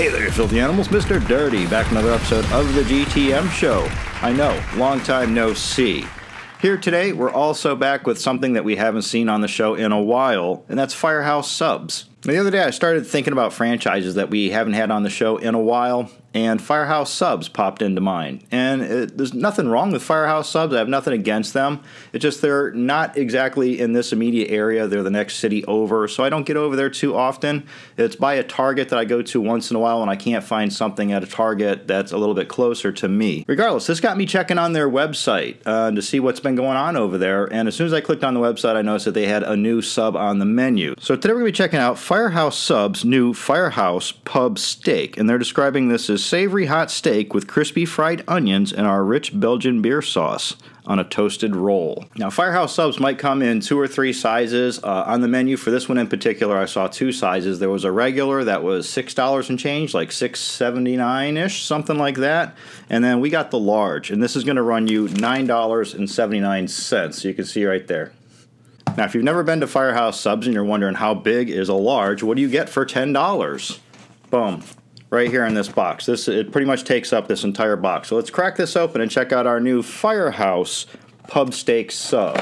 Hey there, you filthy animals. Mr. Dirty, back with another episode of the GTM show. I know, long time no see. Here today, we're also back with something that we haven't seen on the show in a while, and that's Firehouse Subs. Now, the other day, I started thinking about franchises that we haven't had on the show in a while, and Firehouse Subs popped into mind. And there's nothing wrong with Firehouse Subs. I have nothing against them. It's just they're not exactly in this immediate area. They're the next city over, so I don't get over there too often. It's by a Target that I go to once in a while when I can't find something at a Target that's a little bit closer to me. Regardless, this got me checking on their website to see what's been going on over there, and as soon as I clicked on the website, I noticed that they had a new sub on the menu. So today we're going to be checking out Firehouse Subs' new Firehouse Pub Steak, and they're describing this as savory hot steak with crispy fried onions and our rich Belgian beer sauce on a toasted roll. Now, Firehouse Subs might come in 2 or 3 sizes. On the menu for this one in particular, I saw 2 sizes. There was a regular that was $6 and change, like $6.79-ish, something like that. And then we got the large, and this is going to run you $9.79. So you can see right there. Now, if you've never been to Firehouse Subs and you're wondering how big is a large, what do you get for $10? Boom. Right here in this box. It pretty much takes up this entire box. So let's crack this open and check out our new Firehouse Pub Steak Sub.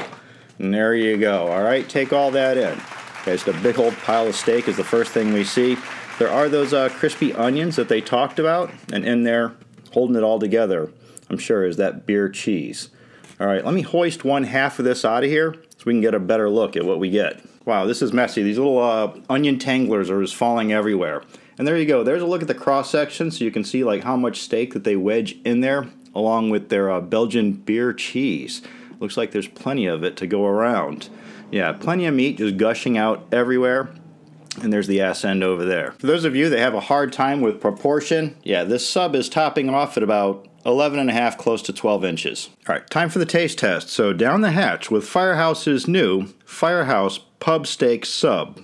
And there you go. All right, take all that in. Okay, so the big old pile of steak is the first thing we see. There are those crispy onions that they talked about, and in there, holding it all together, I'm sure, is that beer cheese. All right, let me hoist one half of this out of here so we can get a better look at what we get. Wow, this is messy. These little onion tanglers are just falling everywhere. And there you go. There's a look at the cross-section so you can see like how much steak that they wedge in there along with their Belgian beer cheese. Looks like there's plenty of it to go around. Yeah, plenty of meat just gushing out everywhere. And there's the ass end over there. For those of you that have a hard time with proportion, yeah, this sub is topping off at about 11.5, close to 12 inches. All right, time for the taste test. So down the hatch with Firehouse's new Firehouse Pub Steak Sub.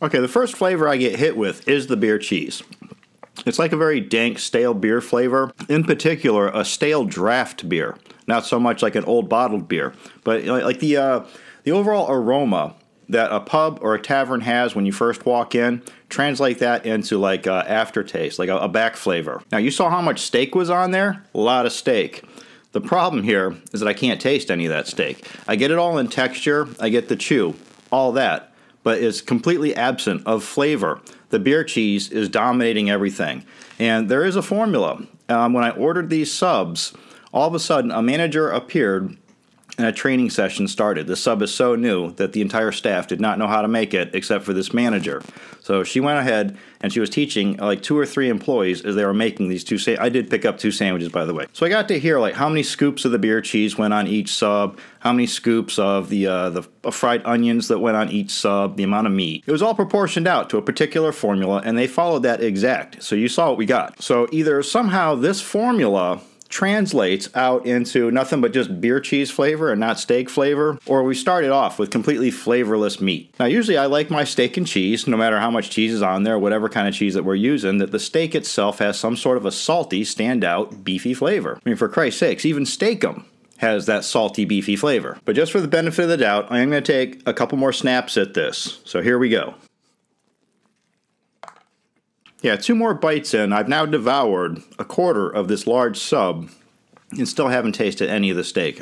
Okay, the first flavor I get hit with is the beer cheese. It's like a very dank, stale beer flavor. In particular, a stale draft beer. Not so much like an old bottled beer, but like the overall aroma that a pub or a tavern has when you first walk in, translate that into like aftertaste, like a back flavor. Now, you saw how much steak was on there? A lot of steak. The problem here is that I can't taste any of that steak. I get it all in texture, I get the chew, all that. But it's completely absent of flavor. The beer cheese is dominating everything. And there is a formula. When I ordered these subs, all of a sudden a manager appeared and a training session started. The sub is so new that the entire staff did not know how to make it except for this manager. So she went ahead and she was teaching like 2 or 3 employees as they were making these 2 I did pick up 2 sandwiches, by the way. So I got to hear like how many scoops of the beer cheese went on each sub, how many scoops of the fried onions that went on each sub, the amount of meat. It was all proportioned out to a particular formula, and they followed that exact. So you saw what we got. So either somehow this formula translates out into nothing but just beer cheese flavor and not steak flavor, or we started off with completely flavorless meat. Now, usually I like my steak and cheese, no matter how much cheese is on there, whatever kind of cheese that we're using, that the steak itself has some sort of a salty, standout, beefy flavor. I mean, for Christ's sakes, even Steak-'em has that salty, beefy flavor. But just for the benefit of the doubt, I am going to take a couple more snaps at this. So here we go. Yeah, 2 more bites in, I've now devoured a quarter of this large sub and still haven't tasted any of the steak.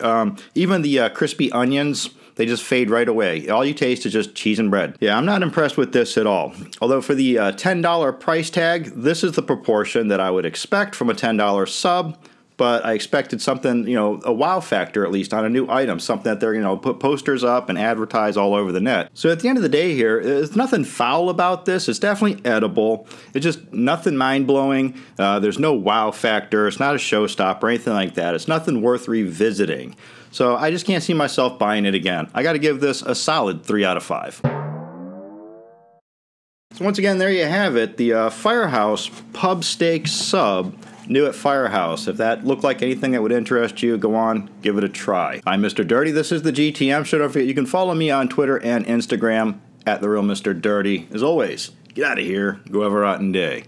Even the crispy onions, they just fade right away. All you taste is just cheese and bread. Yeah, I'm not impressed with this at all. Although for the $10 price tag, this is the proportion that I would expect from a $10 sub. But I expected something, a wow factor at least on a new item, something that they're, put posters up and advertise all over the net. So at the end of the day here, there's nothing foul about this. It's definitely edible. It's just nothing mind-blowing. There's no wow factor. It's not a showstopper or anything like that. It's nothing worth revisiting. So I just can't see myself buying it again. I got to give this a solid 3 out of 5. So once again, there you have it, the Firehouse Pub Steak Sub. New at Firehouse. If that looked like anything that would interest you, go on, give it a try. I'm Mr. Dirty. This is the GTM show. Don't forget, you can follow me on Twitter and Instagram at TheRealMrDirty. As always, get out of here. Go have a rotten day.